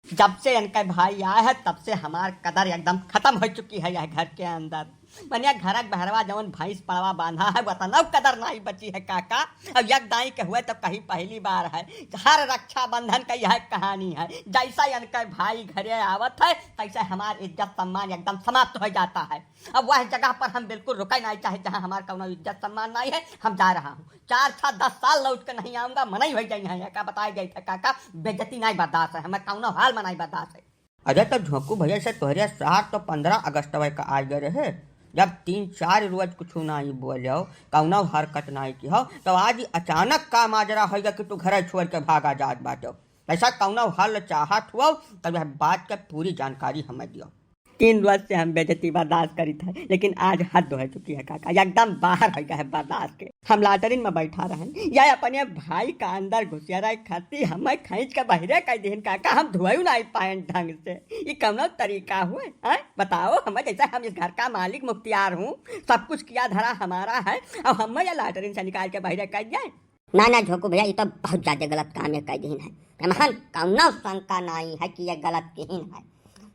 जब से इनके भाई आए है तब से हमार कदर एकदम खत्म हो चुकी है यह घर के अंदर। मनिया घर बहरवा जवन भैंस पड़वा बांधा है वतनव कदर नहीं बची है काका। अब यक दाई के हुए तो कहीं पहली बार है। हर रक्षाबंधन का यह कहानी है। जैसा इनके भाई घरे आवत है तैसे हमार इज्जत सम्मान एकदम समाप्त हो जाता है। अब वह जगह पर हम बिल्कुल रुके नहीं चाहे जहाँ हमार कौनो इज्जत सम्मान नहीं है। हम जा रहा हूँ 4-6-10 साल लौट के नहीं आऊंगा। मनाई हो जाए है का बताई गई थे काका। बेइज्जती नहीं बर्दाश्त है हमें कौनो हाल में नहीं बर्दाश्त है। अरे तो झोंकू भैया से तोहरे साथ तो 15 अगस्त का आ गए रहे। जब 3-4 रोज कुछ नहीं बोलो कौनो हरकत नहीं की हो तो आज अचानक का माजरा होगा कि तू घर छोड़ के भागा जात बाटो। ऐसा कौनो हल चाहत हुआ तब बात के पूरी जानकारी हमें दियो। 3 रोज से हम बेइज्जती बर्दाश्त करी था लेकिन आज हद हो चुकी है काका। एकदम बाहर हो गया है बर्दाश्त के। हम लाटरिन में बैठा रहे या अपने भाई का अंदर घुसिया रहे खाती हमें खींच के बहरे कर दिन काका। हम धोए नहीं पाए ढंग से। ये कौनो तरीका हुए है बताओ। हमें जैसा हम इस घर का मालिक मुख्तियार हूँ सब कुछ किया धरा हमारा है और हमें या लाटरिन से निकाल के बहरे कर जाए। ना झोंकू भैया ये तो बहुत ज्यादा गलत काम है कह दिन है। महान कौनो शंका नहीं है कि यह गलत किहिन है।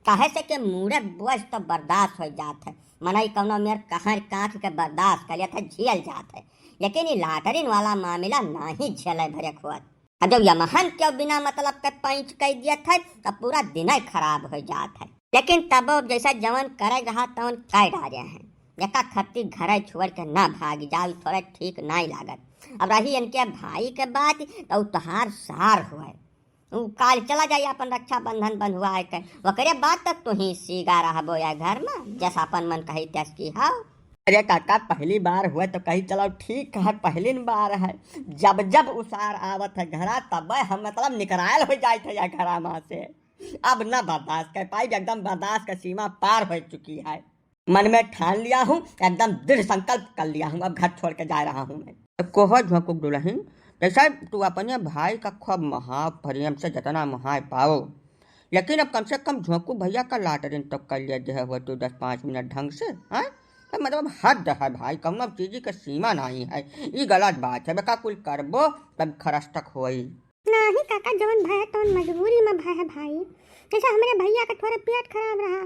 कहे से के मुड़े बोझ तो बर्दाश्त हो जात है। मनई कौनो मेर कहर कांख के बर्दाश्त कर लिया था झेल जात है। लेकिन ये लाटरिन वाला मामला नहीं झेले भरे खोत। अब जब यमहन क्यों बिना मतलब के पैंच कह दिया था तब पूरा दिन ही खराब हो जात है। लेकिन तब जैसा जवन करे रहा तवन कह डाले हैं। एका खत्ती घर छोड़ के ना भाग जाओ थोड़ा ठीक नहीं लागत। अब रही इनके भाई के बात तो तहार सार हुए काल चला जाइए अपन रक्षाबंधन बंधुआ के वकरे बाद तक तू ही सीगा रहा या घर में जैसा अपन मन कही तैस की हाँ। अरे काका पहली बार हुए तो कहीं चलो ठीक है पहली बार है। जब जब उसार आवत है घरा तब हम मतलब निकरायल हो जाए थे या घरा माँ से। अब न बर्दाश्त कर पाई एकदम बर्दाश्त का सीमा पार हो चुकी है। मन में ठान लिया हूँ एकदम दृढ़ संकल्प कर लिया हूँ। अब घर छोड़ के जा रहा हूँ मैं। कोह झोंकू दुल्हन जैसा तू अपने भाई का खूब महा प्रेम से जितना महा पाओ। लेकिन अब कम से कम झोंकू भैया का लाटरिन तो कर लिया जो है वो तू 10-5 मिनट ढंग से है। तो मतलब हद है भाई कौनो चीज का सीमा नहीं है। ये गलत बात है बेका कुल करबो तब खरस्तक होई नहीं काका जवन भय तो मजबूरी में भय है भाई। जैसे हमारे भैया का थोड़ा पेट खराब रहा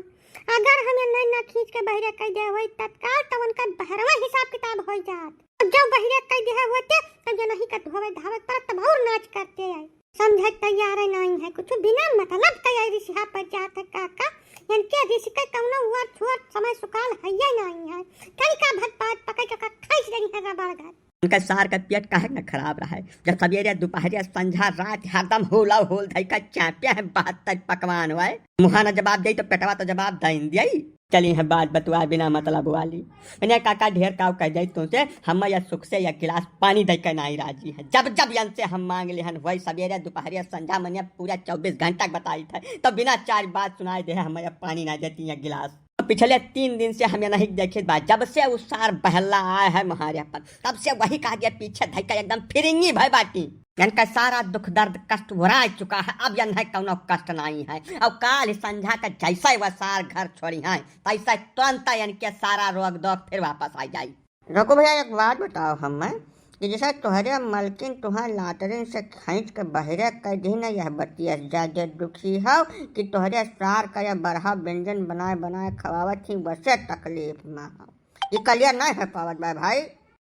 अगर हमें नहीं ना खींच के बहरे कह दे हुई तत्काल तो उनका बहरवा हिसाब किताब हो जात। जब बहरे कह दे होते तब ये नहीं कर धोवे धावत पर तब और नाच करते आए। समझे तैयार नहीं है कुछ बिना मतलब तैयारी सिहा पर जात है काका। इनके ऋषि के कौनो हुआ छोड़ समय सुकाल है या नहीं है। कई का भट पात पकड़ के खाइस रही है रबड़ घर। उनका सार का पेट काहे न खराब रहा है। जब सवेरे दोपहर संझा रात हरदम होला होल धई का चाप्या है 72 पकवान हुआ है। मुहाना जवाब दे तो पेटवा तो जवाब दें दिया। चली है बात बतुआ बिना मतलब वाली। मैंने काका ढेर काव कह जाए तुमसे हम या सुख से या गिलास पानी दे कर नहीं राजी है। जब जब यन से हम मांग ले वही सवेरे दोपहर संझा मैंने पूरा 24 घंटा बताई था तो बिना 4 बात सुनाई दे हम पानी ना देती है गिलास। पिछले 3 दिन से हमें नहीं देखे बात जब से उस सार बहला आया है हमारे पर तब से वही कहा दिया पीछे धक्का एकदम फिरिंगी भाई बाटी। इनका सारा दुख दर्द कष्ट भरा चुका है। अब यन है कौनो कष्ट नहीं है। अब काल संझा का जैसा वह सार घर छोड़ी है तैसा तुरंत इनके सारा रोग दोग फिर वापस आ जाये। रुको भैया एक बात बताओ हमें कि जैसे तुहरे मलकिन तुहर लाटरिन से खींच के बहरे कर दी न यह बतिया ज्यादा दुखी हो कि तुहरे सार का यह बरहा व्यंजन बनाए बनाए खवावत थी वैसे तकलीफ में हो। ये क्लियर नहीं है पावत भाई।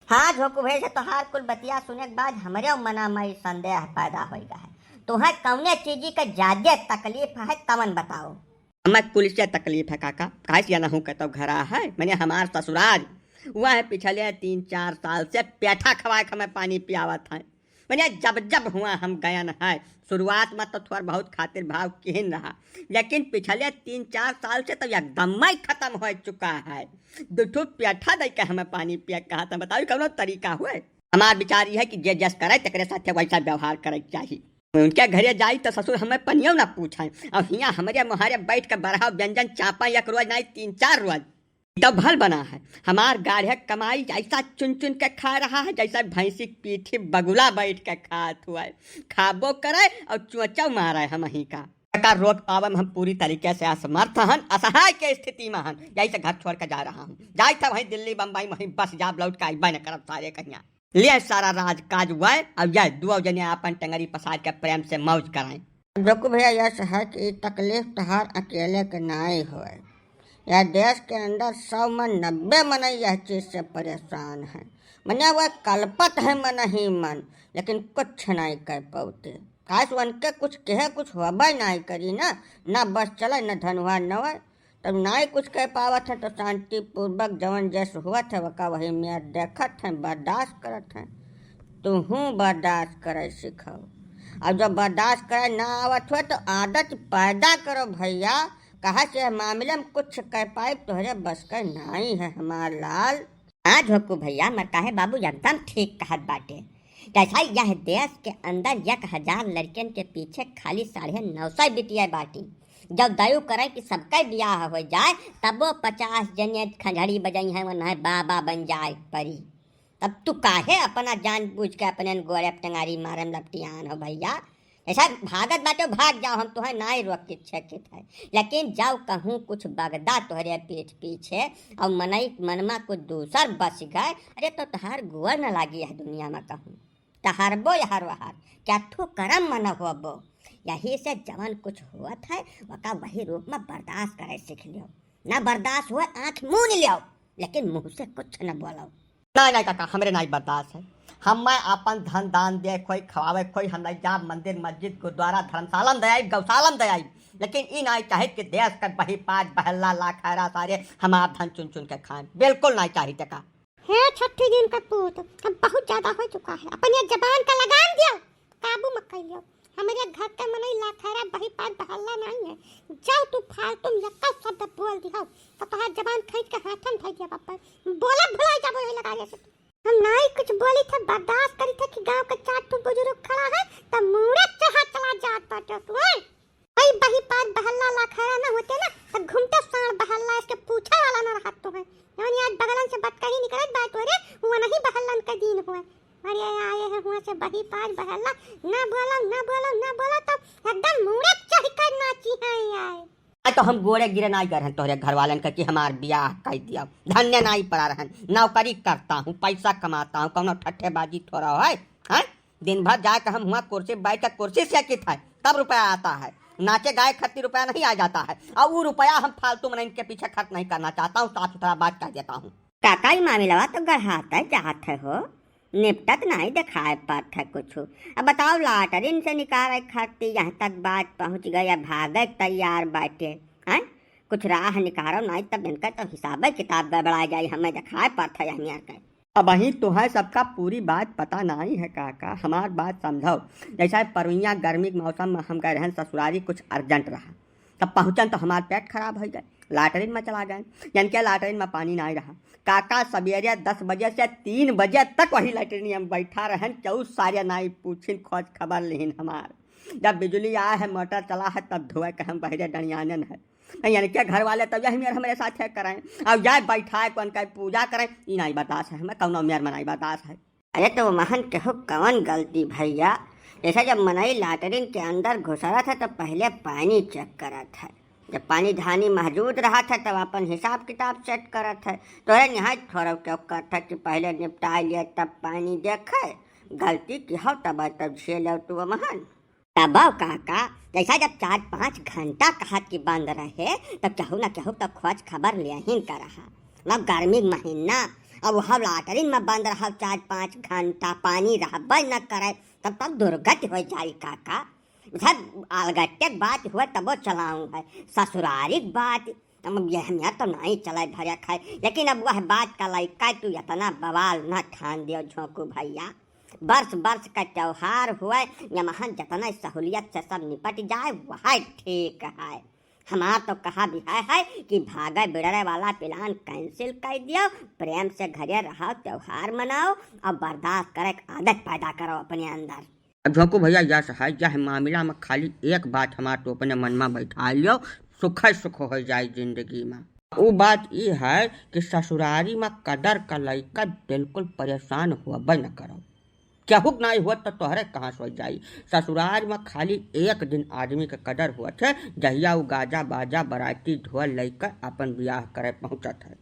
हाँ झोंकू भैया से तोहार कुल बतिया सुने के बाद हमारे मना में संदेह पैदा हो गया है। तुम्हें कौने चीज का ज्यादा तकलीफ है तमन बताओ। हमें पुलिस से तकलीफ है काका काश या ना हूँ कहता घरा है मैंने हमार ससुराल वह है पिछले 3-4 साल से पेठा खवा के हमें पानी पियावत है। मैंने जब जब हुआ हम गयन है शुरुआत में तो थोड़ा बहुत खातिर भाव किन रहा लेकिन पिछले 3-4 साल से तो एकदम ही खत्म हो चुका है। दुठो पेठा दे के हमें पानी पिया कहा था बताओ कौन तरीका हुए। हमार विचार है कि जे जस करे तकरे साथे वैसा व्यवहार करे चाहिए। उनके घरे जाई तो ससुर हमें पनियो ना पूछे और हियाँ हमारे मुहारे बैठ के बरहा व्यंजन चापा 1 रोज नहीं 3-4 रोज तो भल बना है। हमार गाढ़े कमाई ऐसा चुन चुन के खा रहा है जैसा भैंसी पीठी बगुला बैठ के खात हुआ है। खाबो करे और चुचा मारे हम ही का रोक पावे हम पूरी तरीके से असमर्थ हन असहाय के स्थिति में हन। यही से घर छोड़ के जा रहा हूँ जाए था वहीं दिल्ली बम्बई वहीं बस जाब लौट के आइबा न करब सारे कहिया ले सारा राज काज हुआ अब यह 2 जने अपन टंगरी पसार के प्रेम से मौज कराएं। देखो भैया यह है कि तकलीफ तहार अकेले के नाई होए। यह देश के अंदर 100 मन 90 मन यह चीज से परेशान है। मने वह कल्पत है मन ही मन, लेकिन कुछ नहीं कर पाते। खास वन के कुछ कहे कुछ होबे नहीं करी ना बस चले न धनवा नवा, तब नहीं कुछ कह पावत है तो शांति पूर्वक जवन जैसे हुआ था वका वही में देखत है, बर्दाश्त करत है। तुहू बर्दाश्त करे सिखाओ, और जब बर्दाश्त करे ना आवत हो तो आदत पैदा करो भैया। कहा से मामले में कुछ कह पाए तोहरे बस का नहीं है हमार लाल। हाँ झोकू भैया मरता है बाबू एकदम ठीक कहत बाटे। कैसा यह देश के अंदर 1000 लड़कियन के पीछे खाली 950 बिटिया बाटी। जब दयु करे कि सबका ब्याह हो जाए तब वो 50 जने खंजड़ी बजाई है वह बाबा बन जाए परी। तब तू काहे अपना जान बूझ के अपने गोरे टंगारी मारम लपटियान हो भैया। ऐसा भागत बाटे भाग जाओ, हम तुम्हें ना ही रोक के छेकित है, लेकिन जाओ कहूँ कुछ बगदा तोहरे पीठ पीछे और मनई मनमा कुछ दूसर बस गए, अरे तो तहार गुअर न लागी है दुनिया में कहूँ तहारबो यहार वहार क्या थू करम मन होबो। यही से जवन कुछ हुआ है वका वही रूप में बर्दाश्त करे सीख लियो। ना बर्दाश्त हुआ आँख मुँह नहीं लियो, लेकिन मुँह से कुछ न बोलो। नहीं काका हमरे नहीं बर्दाश्त है। हम मैं अपन धन दान दे खोई खवावे खोई हम नहीं जा मंदिर मस्जिद गुरुद्वारा धर्मशाला में दयाई गौशाला में दयाई, लेकिन ई नहीं चाहे कि देश का बही पाँच बहल्ला लाख खैरा सारे हम आप धन चुन चुन के खाएं, बिल्कुल नहीं चाहिए का। है छठी दिन का पूत अब बहुत ज्यादा हो चुका है, अपने जबान का लगाम दियो, काबू मत कर लियो। हमारे घर का मनई लाखारा बही पार बहल्ला नहीं है, जाओ तू फालतू यक्का शब्द बोल दिया तो तोहार जबान खींच के हाथन धइ दिया पापा बोला भुला जाबो है लगा जैसे। हम नहीं कुछ बोली थे, बर्दाश्त करी थे कि गांव का 4 बुजुर्ग खड़ा है तब मुड़े चढ़ा चला जात पाटे तू है। भाई बही पार बहल्ला लाखारा ना होते ना तो घूमते साण बहल्ला इसके पूछा वाला ना रहत तो है। यानी आज बगलन से बात कही निकलत बात हो रे वो नहीं बहल्लन का दिन हुआ। अरे आए हैं हुआ से बही पार बहल्ला ना बोलो तो एकदम मुड़े चढ़ कर नाची है यार। तो हम गोरे गिरे नहीं कर तोहरे घर वालन का कि हमार ब्याह कर दिया, धन्य नहीं पड़ा रहन, नौकरी करता हूँ पैसा कमाता हूँ, कौनो ठट्ठेबाजी थोड़ा है दिन भर जाके हम हुआ कुर्सी बैठ के कुर्सी से कित है तब रुपया आता है, नाचे गाय खत्ती रुपया नहीं आ जाता है, और वो रुपया हम फालतू में इनके पीछे खर्च नहीं करना चाहता हूँ, साफ सुथरा बात कह देता हूँ। काका ही मामला तो गढ़ाता चाहते हो, निपटत नहीं दिखाए पाता कुछ। अब बताओ लाटरिन से निकाले खाती यहाँ तक बात पहुँच गई, भागे तैयार बाटे हैं कुछ राह निकालो नहीं तब इनका तो हिसाब किताब गड़बड़ा जाए, हमें दिखाए पाता है यहाँ कर। अब वही तो है सबका पूरी बात पता नहीं है काका, हमार बात समझो। जैसा परवैया गर्मी के मौसम में हम गए रहन ससुरारी कुछ अर्जेंट रहा, तब पहुँचन तो हमार पेट खराब हो गए, लाटरिन में चला गए, यानी क्या लाटरिन में पानी नहीं रहा। काका सवेरे 10 बजे से 3 बजे तक वही लाटरिन में बैठा रहन, 24 सारे नाई पूछिन खोज खबर लेन हमार। जब बिजली आया है मोटर चला है तब धोए के हम बहरे डणियानन है, यानी क्या घर वाले तब यही मेरे हमारे साथ है कराएं, अब जाए बैठाए कौन का पूजा करें, ये नहीं बतास है हमें कौन मेयर में नहीं बतास है। अरे तो महन कहो कौन गलती भैया, जैसा जब मनई लाटरिन के अंदर घुसा था तो पहले पानी चेक करा था, जब पानी धानी मौजूद रहा था तब अपन हिसाब किताब सेट करा था। तो यहाँ थोड़ा क्यों था कि पहले निपटा लिया तब पानी देखे, गलती की हो तब झेलो तू महन। तब काका जैसा जब 4-5 घंटा कहा कि बंद रहे तब कहूँ ना कहूँ तब खोज खबर ले ही कर रहा, मतलब गर्मी महीना अब वह लाटरिन में बंद रहा 4-5 घंटा पानी रहा बंद न करे तब दुर्गति हो जाए काका। सब अलगट्टे बात हुआ तब चलाऊँ है, ससुरारिक बात अब यह तो नहीं चला भरा खाए, लेकिन अब वह बात का लड़का तू इतना बवाल न ठान दियो झोंकू भैया। वर्ष का त्योहार हुआ यहाँ जितना सहूलियत से सब निपट जाए वह ठीक है। हमार तो कहा भी है कि भागे बिड़रे वाला प्लान कैंसिल कर दियो, प्रेम से घरे रहो, त्योहार मनाओ और बर्दाश्त करे आदत पैदा करो अपने अंदर। झोंकू भैया यह मामला में खाली एक बात हमारे तो अपने मन में बैठा लियो, सुख हो जाए जिंदगी में। वो बात ये है कि ससुरारी में कदर का लड़का बिल्कुल परेशान हुआ न करो, क्या हुक नहीं हुआ तो तोहरे कहाँ सो जाई। ससुराल में खाली एक दिन आदमी के कदर हुआ थे जहिया वो गाजा बाजा बराती ढोल लेकर अपन ब्याह करे पहुँचत है,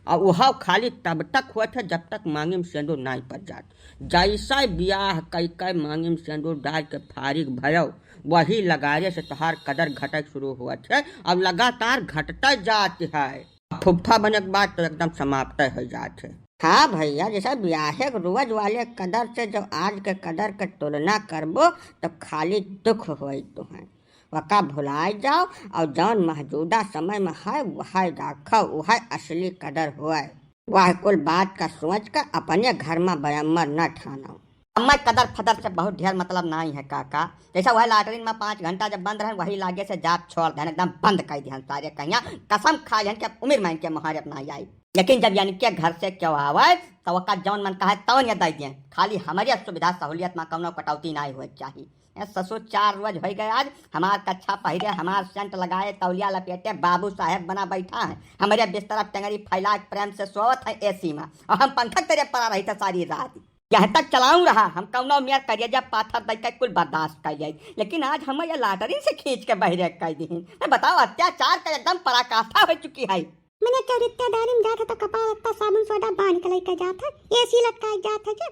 और वह खाली तब तक हुआ था जब तक मांगे में सिंदूर नहीं पड़ जात। जैसा ब्याह कई मांगे में सिंदूर डाल के फारिग भयो, वही लगारे से तोहार कदर घटक शुरू हुआ है। अब लगातार घटता जात है। फुफ्फा बने के बाद तो एकदम समाप्त हो जात है। हाँ भैया, जैसा ब्याहे रोज वाले कदर से जो आज के कदर के तुलना करबो तो खाली दुख होई तो है। वका भुलाए जाओ और जौन मौजूदा समय में है वह राखो, वह असली कदर हुआ। वह कुल बात का सोच कर अपने घर में बयम्मर न ठानो। अम्मा कदर फदर से बहुत ढेर मतलब नहीं है काका। जैसा वह लैटरिन में 5 घंटा जब बंद रहे वही लागे से जाप छोड़ देन, एकदम बंद कर दिहन सारे कहिया। कसम खा जन के उम्र में के मुहारत ना आई। लेकिन जब यानी के घर से क्यों आवे तो वका जौन मन कहे तौन ये दे दिए। खाली हमारी सुविधा सहूलियत में कौनो कटौती नहीं हुए चाहिए। ससुर 4 रोज हो गए आज, हमार कच्छा पहिरे, हमार सेंट लगाए, तौलिया लपेटे, बाबू साहेब बना बैठा है। हमारे बिस्तर टंगरी फैला प्रेम से सोवत है एसी में, और हम पंखा तेरे पड़ा रही था सारी रात। यहाँ तक चलाऊं रहा हम कौनो मेयर करिए जब पाथर दे कुल बर्दाश्त कर जाए। लेकिन आज हम ये लाटरी से खींच के बहरे कर दी। मैं बताओ अत्याचार का एकदम पराकाष्ठा हो चुकी है। मैंने क्या रिश्तेदारी में जाता तो कपड़ा लगता साबुन सोडा बांध के लेकर जाता, एसी लटकाए जाता है।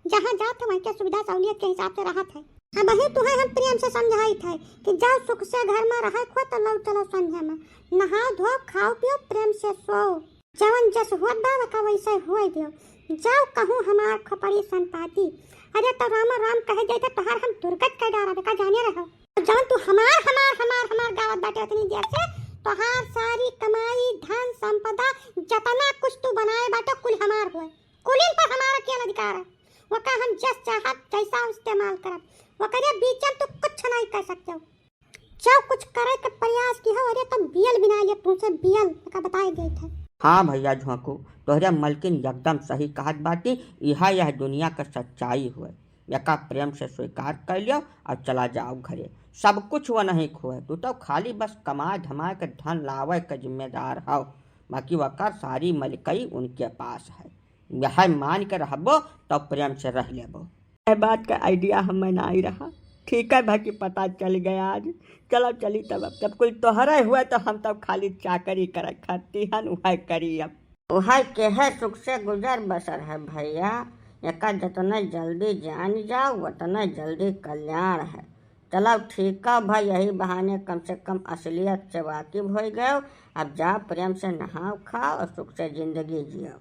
जहाँ जाता वहीं क्या सुविधा सहूलियत के हिसाब से रहा था। अब वही तुम्हें हम प्रेम से समझाई थे कि जाओ सुख से घर में रहा खो तो लो चलो संध्या में नहाओ धो खाओ पियो प्रेम से सो। जवन जस हुआ बाबा का वैसे हुआ दियो। जाओ कहूँ हमार खपड़ी संताती। अरे तो राम राम कहे जाए तो तोहार हम दुर्गत कर डारा का जाने रहो। जवन तू हमार हमार हमार हमार गावत बाटे इतनी देर से तोहार सारी कमाई धन संपदा जतना कुछ तू बनाए बाटे कुल हमार हुए। कुलिन पर हमारा क्या अधिकार है। वो का हम जस चाहत जैसा इस्तेमाल करब। वो करे बीच में तू कुछ नहीं कर सकते हो। जाओ कुछ करे के प्रयास की हो। अरे तुम बियल बिना ये तुमसे बियल का बताए गए थे। हाँ भैया झोंकू, तोहरे मलकिन एकदम सही कहत बाटी। यह दुनिया का सच्चाई हुए। यका प्रेम से स्वीकार कर लियो और चला जाओ घरे। सब कुछ वो नहीं खोए, तू तो खाली बस कमा धमा के धन लावे के जिम्मेदार हो। बाकी वकर सारी मलकई उनके पास है। यह मान के रहबो तो प्रेम से रह लेबो। यह बात का आइडिया हमें नहीं रहा। ठीक है भाई, पता चल गया आज। चलो चली तब जब कुल तोहरा हुआ तो हम तब खाली चाकरी कर खाती हन वह करी। अब वह के है सुख से गुजर बसर है भैया। यका जितना जल्दी जान जाओ उतना जल्दी कल्याण है। चलो ठीक है भाई, यही बहाने कम से कम असलियत से वाकिफ हो गए। अब जा प्रेम से नहाओ खाओ और सुख से जिंदगी जियो।